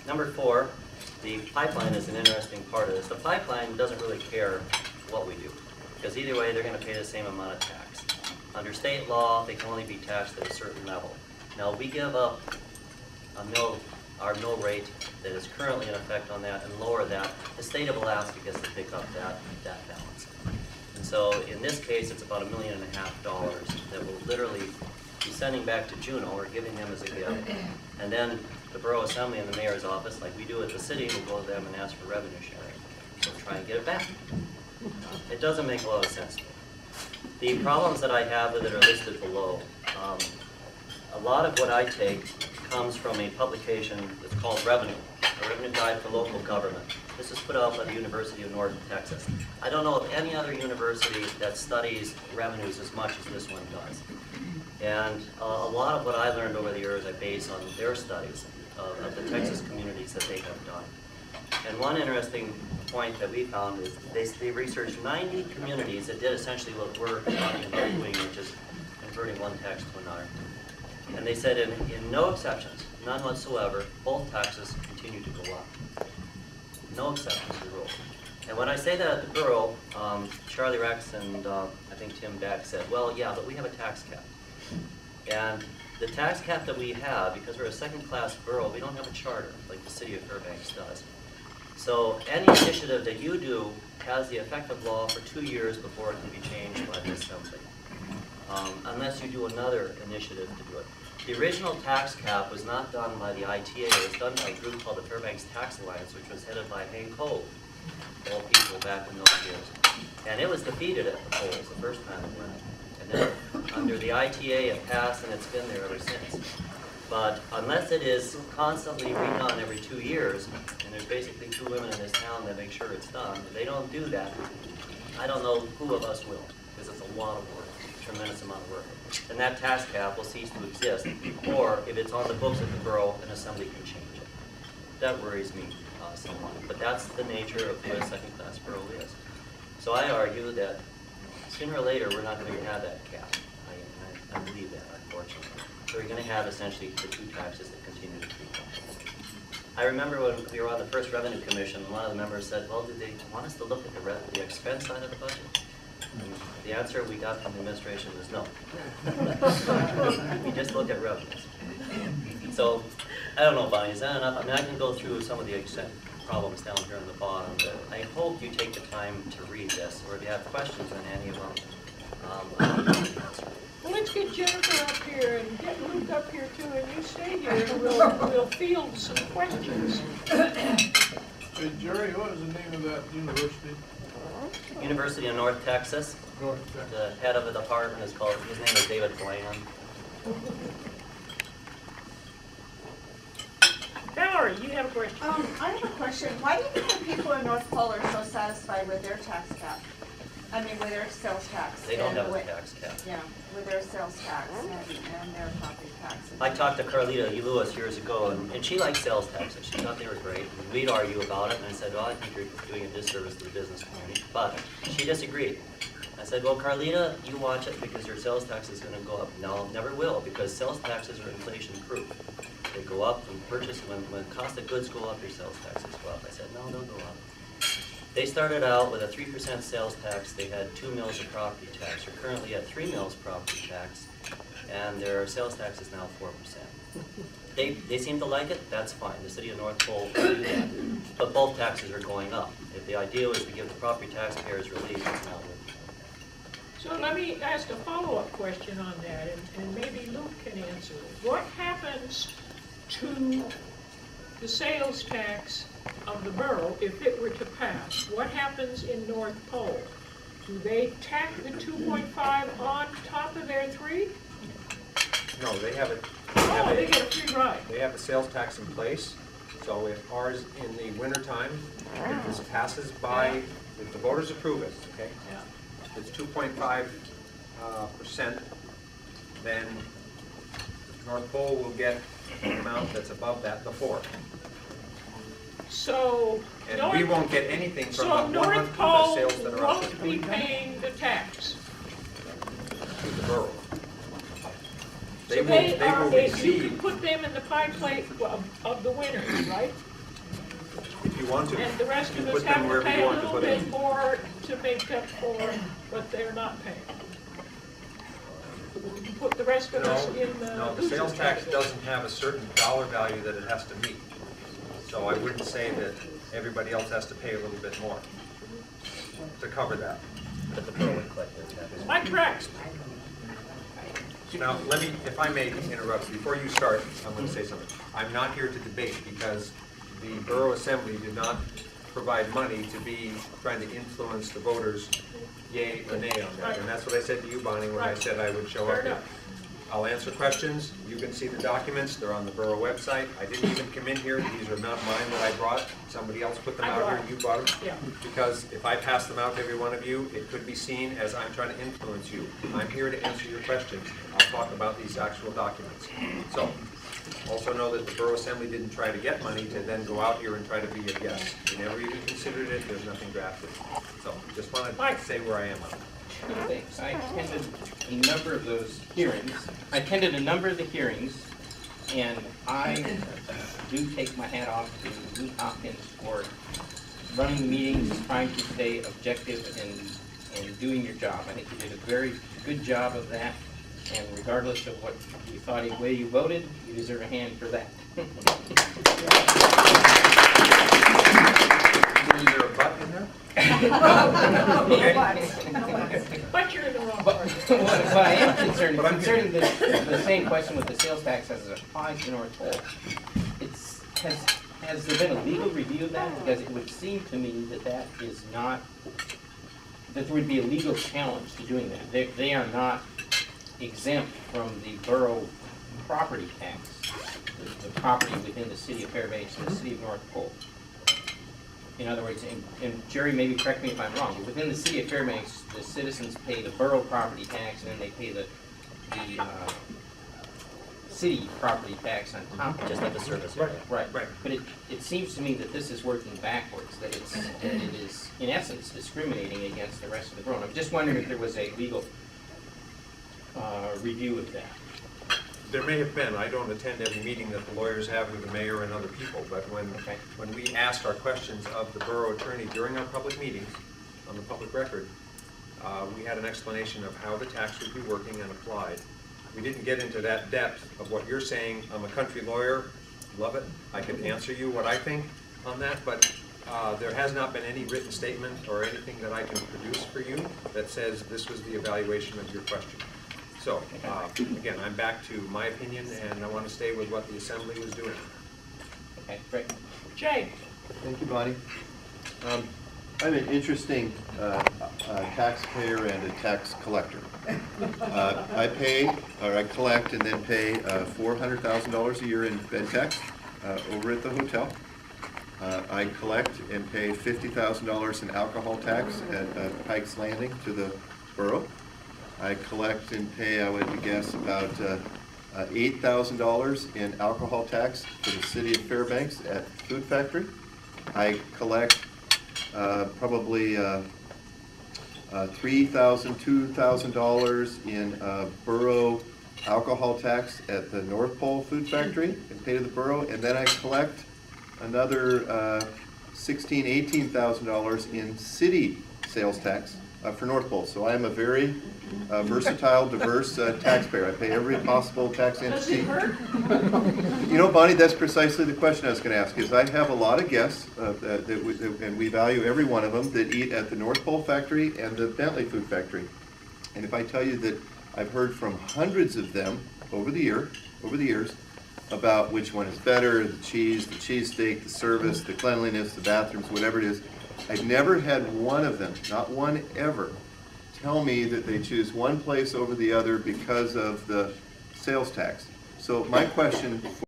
Number 4, the pipeline is an interesting part of this. The pipeline doesn't really care what we do, because either way they're going to pay the same amount of tax. Under state law, they can only be taxed at a certain level. Now, we give up our mill rate that is currently in effect on that and lower that. The state of Alaska gets to pick up that balance. And so in this case, it's about $1.5 million that will literally be sending back to Juneau or giving them as a gift. And then the Borough Assembly and the Mayor's office, like we do at the city, will go to them and ask for revenue sharing. So try and get it back. It doesn't make a lot of sense to me. The problems that I have with it are listed below. A lot of what I take comes from a publication that's called Revenue, a revenue guide for local government. This is put out by the University of North Texas. I don't know of any other university that studies revenues as much as this one does. And a lot of what I learned over the years I base on their studies of the Texas communities that they have done. And one interesting point that we found is they researched 90 communities that did essentially what we're talking about doing, which is converting one tax to another. And they said in no exceptions, none whatsoever, both taxes continue to go up. No exceptions to the rule. And when I say that at the borough, Charlie Rex and I think Tim Beck said, well, yeah, but we have a tax cap. And the tax cap that we have, because we're a second-class borough, we don't have a charter like the city of Fairbanks does. So any initiative that you do has the effect of law for 2 years before it can be changed by the Assembly, unless you do another initiative to do it. The original tax cap was not done by the ITA. It was done by a group called the Fairbanks Tax Alliance, which was headed by Hank Cole, all people back in those years. And it was defeated at the polls the first time it went. And then under the ITA it passed, and it's been there ever since. But unless it is constantly redone every 2 years, and there's basically 2 women in this town that make sure it's done, if they don't do that, I don't know who of us will, because it's a lot of work, a tremendous amount of work. And that tax cap will cease to exist, or if it's on the books of the borough, an assembly can change it. That worries me somewhat, but that's the nature of what a second-class borough is. So I argue that sooner or later we're not going to have that cap. I believe that, unfortunately. So we're going to have essentially the 2 taxes that continue to creep up. I remember when we were on the first Revenue Commission, one of the members said, well, did they want us to look at the expense side of the budget? And the answer we got from the administration was no. We just look at revenues. So, I don't know, Bonnie, is that enough? I mean, I can go through some of the problems down here on the bottom, but I hope you take the time to read this, or if you have questions on any of them, Well, let's get Jennifer up here and get Luke up here too, and you stay here and we'll field some questions. Hey, Jerry, what is the name of that university? University of North Texas. North Texas. The head of the department is called, his name is David Bland. Valerie, you have a question? I have a question. Why do you think the people in North Pole are so satisfied with their tax cap? I mean, with their sales tax. They don't have a tax cap. Yeah, with their sales tax and their property taxes. I talked to Carlita Lewis years ago, and she liked sales taxes. She thought they were great. And we'd argue about it, and I said, well, I think you're doing a disservice to the business community. But she disagreed. I said, well, Carlita, you watch it because your sales tax is going to go up. No, it never will, because sales taxes are inflation-proof. They go up when when cost of goods go up, your sales taxes go up. I said, no, they'll go up. They started out with a 3% sales tax. They had 2 mills of property tax. They're currently at 3 mills property tax, and their sales tax is now 4%. They seem to like it. That's fine. The city of North Pole will do that. But both taxes are going up. If the idea was to give the property taxpayers relief, it's not working. So let me ask a follow-up question on that, and maybe Luke can answer it. What happens to the sales tax of the borough if it were to pass? What happens in North Pole? Do they tack the 2.5 on top of their 3? No, they have They get a free ride. They have a sales tax in place. So if ours in the wintertime, if this passes by, if the voters approve it, okay? Yeah. It's 2.5%, then North Pole will get an amount that's above that, the 4. So And we won't get anything from so the North 100 Pole sales that are up won't be paying the tax. to the borough. So They will you receive. can put them in the pie plate of the winners, right? you want to. And the rest You of us put them have to wherever pay you a want to little put bit them. more to make up for what they're not paying. Put the rest of us in the No, the loser sales tax category. doesn't have a certain dollar value that it has to meet. So I wouldn't say that everybody else has to pay a little bit more to cover that. But the borough would collect their tax. Am I correct? Now, let me, if I may interrupt, before you start, I'm going to say something. I'm not here to debate because the Borough Assembly did not provide money to be trying to influence the voters, yay or nay on that. And that's what I said to you, Bonnie, when I said I would show Fair up here. enough. I'll answer questions. You can see the documents. They're on the borough website. I didn't even come in here. These are not mine that I brought. Somebody else put them I out brought here. them. You brought them? Yeah. Because if I pass them out to every one of you, it could be seen as I'm trying to influence you. I'm here to answer your questions. I'll talk about these actual documents. So, also know that the Borough Assembly didn't try to get money to then go out here and try to be a guest. They never even considered it. There's nothing drafted. So, just want Mike. to say where I am on it. Thanks. I attended a number of those hearings. I attended a number of the hearings, and I do take my hat off to Luke Hopkins for running the meetings, trying to stay objective and doing your job. I think you did a very good job of that, and regardless of what you thought, the way you voted, you deserve a hand for that. Is there a butt in there? But you're in the wrong But part. what I am concerned, concerning the same question with the sales tax as it applies to North Pole, has there been a legal review of that? Because it would seem to me that that is not, that there would be a legal challenge to doing that. They are not exempt from the borough property tax, the property within the city of Fairbanks and the city of North Pole. In other words, and Jerry, maybe correct me if I'm wrong, but within the city of Fairbanks, the citizens pay the borough property tax, and then they pay the city property tax on top of it. Just like the service area. Right. Right. But it seems to me that this is working backwards, that it is, in essence, discriminating against the rest of the borough. And I'm just wondering if there was a legal review of that. There may have been. I don't attend every meeting that the lawyers have with the mayor and other people, but when we asked our questions of the borough attorney during our public meetings, on the public record, we had an explanation of how the tax would be working and applied. We didn't get into that depth of what you're saying. I'm a country lawyer, love it. I could answer you what I think on that, but there has not been any written statement or anything that I can produce for you that says this was the evaluation of your question. So, again, I'm back to my opinion, and I want to stay with what the assembly was doing. Okay, great. Jay, Thank you, Bonnie. I'm an interesting taxpayer and a tax collector. I pay, or I collect and then pay $400,000 a year in bed tax over at the hotel. I collect and pay $50,000 in alcohol tax at Pike's Landing to the borough. I collect and pay, I would guess, about $8,000 in alcohol tax for the city of Fairbanks at Food Factory. I collect probably $3,000, $2,000 in borough alcohol tax at the North Pole Food Factory and pay to the borough. And then I collect another $16,000, $18,000 in city sales tax for North Pole. So I am a very versatile, diverse taxpayer. I pay every possible tax does it entity. hurt? You know, Bonnie, that's precisely the question I was going to ask, is I have a lot of guests, and we value every one of them, that eat at the North Pole Factory and the Bentley Food Factory. And if I tell you that I've heard from hundreds of them over the years, about which one is better, the cheesesteak, the service, the cleanliness, the bathrooms, whatever it is, I've never had one of them, not one ever, tell me that they choose one place over the other because of the sales tax. So my question